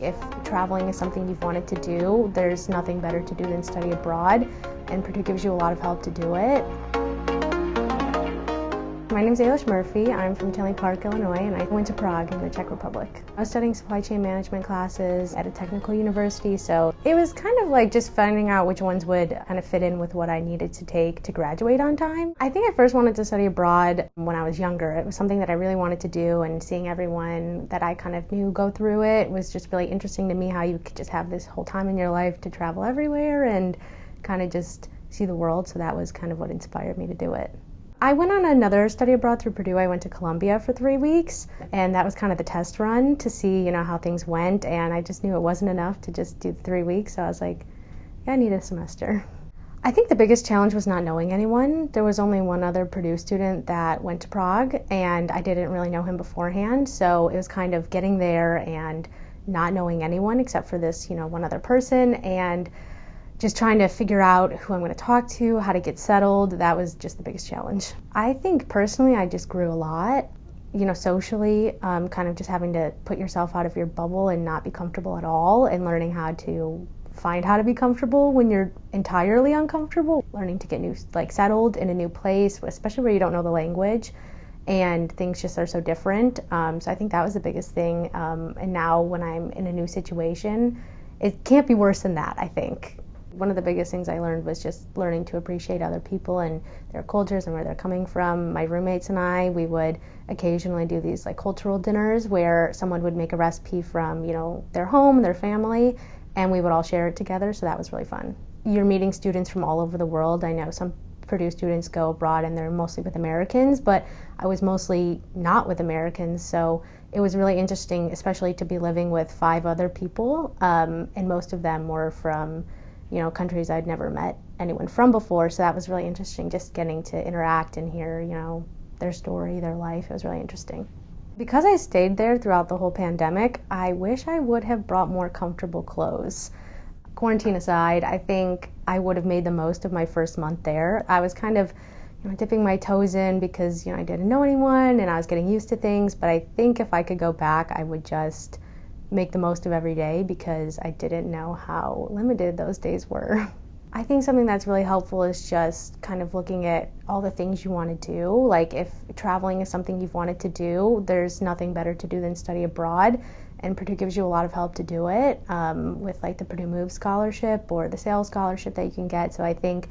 If traveling is something you've wanted to do, there's nothing better to do than study abroad, and Purdue gives you a lot of help to do it. My name is Ailish Murphy. I'm from Tinley Park, Illinois, and I went to Prague in the Czech Republic. I was studying supply chain management classes at a technical university, so it was kind of like just finding out which ones would kind of fit in with what I needed to take to graduate on time. I think I first wanted to study abroad when I was younger. It was something that I really wanted to do, and seeing everyone that I kind of knew go through it was just really interesting to me, how you could just have this whole time in your life to travel everywhere and kind of just see the world, so that was kind of what inspired me to do it. I went on another study abroad through Purdue. I went to Columbia for 3 weeks, and that was kind of the test run to see, how things went, and I just knew it wasn't enough to just do 3 weeks, so I was like, yeah, I need a semester. I think the biggest challenge was not knowing anyone. There was only one other Purdue student that went to Prague, and I didn't really know him beforehand, so it was kind of getting there and not knowing anyone except for this, one other person, and just trying to figure out who I'm going to talk to, how to get settled. That was just the biggest challenge. I think personally I just grew a lot, socially, kind of just having to put yourself out of your bubble and not be comfortable at all, and learning how to find how to be comfortable when you're entirely uncomfortable, learning to get settled in a new place, especially where you don't know the language and things just are so different. So I think that was the biggest thing. And now when I'm in a new situation, it can't be worse than that, I think. One of the biggest things I learned was just learning to appreciate other people and their cultures and where they're coming from. My roommates and I, we would occasionally do these cultural dinners where someone would make a recipe from, their home, their family, and we would all share it together, so that was really fun. You're meeting students from all over the world. I know some Purdue students go abroad and they're mostly with Americans, but I was mostly not with Americans, so it was really interesting, especially to be living with 5 other people, and most of them were from countries I'd never met anyone from before, so that was really interesting, just getting to interact and hear, their story, their life. It was really interesting. Because I stayed there throughout the whole pandemic, I wish I would have brought more comfortable clothes. Quarantine aside, I think I would have made the most of my first month there. I was kind of dipping my toes in because, I didn't know anyone and I was getting used to things, but I think if I could go back, I would just make the most of every day because I didn't know how limited those days were. I think something that's really helpful is just kind of looking at all the things you want to do. Like if traveling is something you've wanted to do, there's nothing better to do than study abroad, and Purdue gives you a lot of help to do it with the Purdue Move scholarship or the sales scholarship that you can get. So I think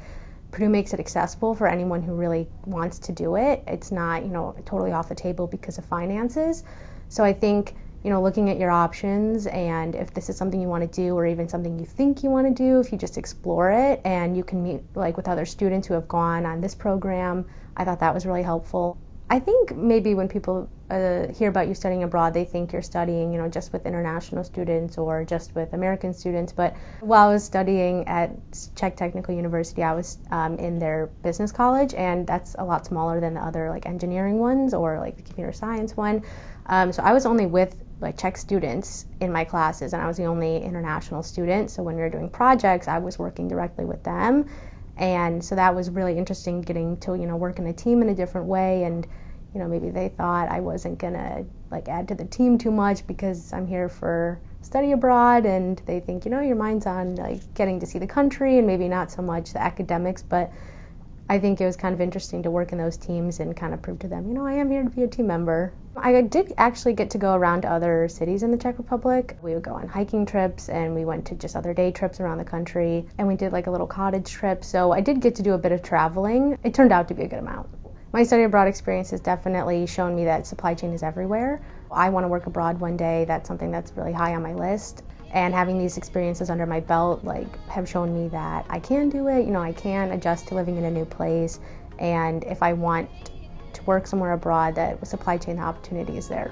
Purdue makes it accessible for anyone who really wants to do it. It's not totally off the table because of finances. So I think looking at your options, and if this is something you want to do or even something you think you want to do, if you just explore it and you can meet with other students who have gone on this program, I thought that was really helpful. I think maybe when people hear about you studying abroad, they think you're studying, just with international students or just with American students. But while I was studying at Czech Technical University, I was in their business college, and that's a lot smaller than the other engineering ones or the computer science one. So I was only with Czech students in my classes, and I was the only international student. So when we were doing projects, I was working directly with them. And so that was really interesting, getting to, work in a team in a different way. And, maybe they thought I wasn't going to add to the team too much because I'm here for study abroad, and they think, your mind's on getting to see the country and maybe not so much the academics. But I think it was kind of interesting to work in those teams and kind of prove to them, I am here to be a team member. I did actually get to go around to other cities in the Czech Republic. We would go on hiking trips, and we went to just other day trips around the country, and we did a little cottage trip. So I did get to do a bit of traveling. It turned out to be a good amount. My study abroad experience has definitely shown me that supply chain is everywhere. I want to work abroad one day. That's something that's really high on my list. And having these experiences under my belt have shown me that I can do it. I can adjust to living in a new place, and if I want to work somewhere abroad, that with supply chain, the opportunity is there.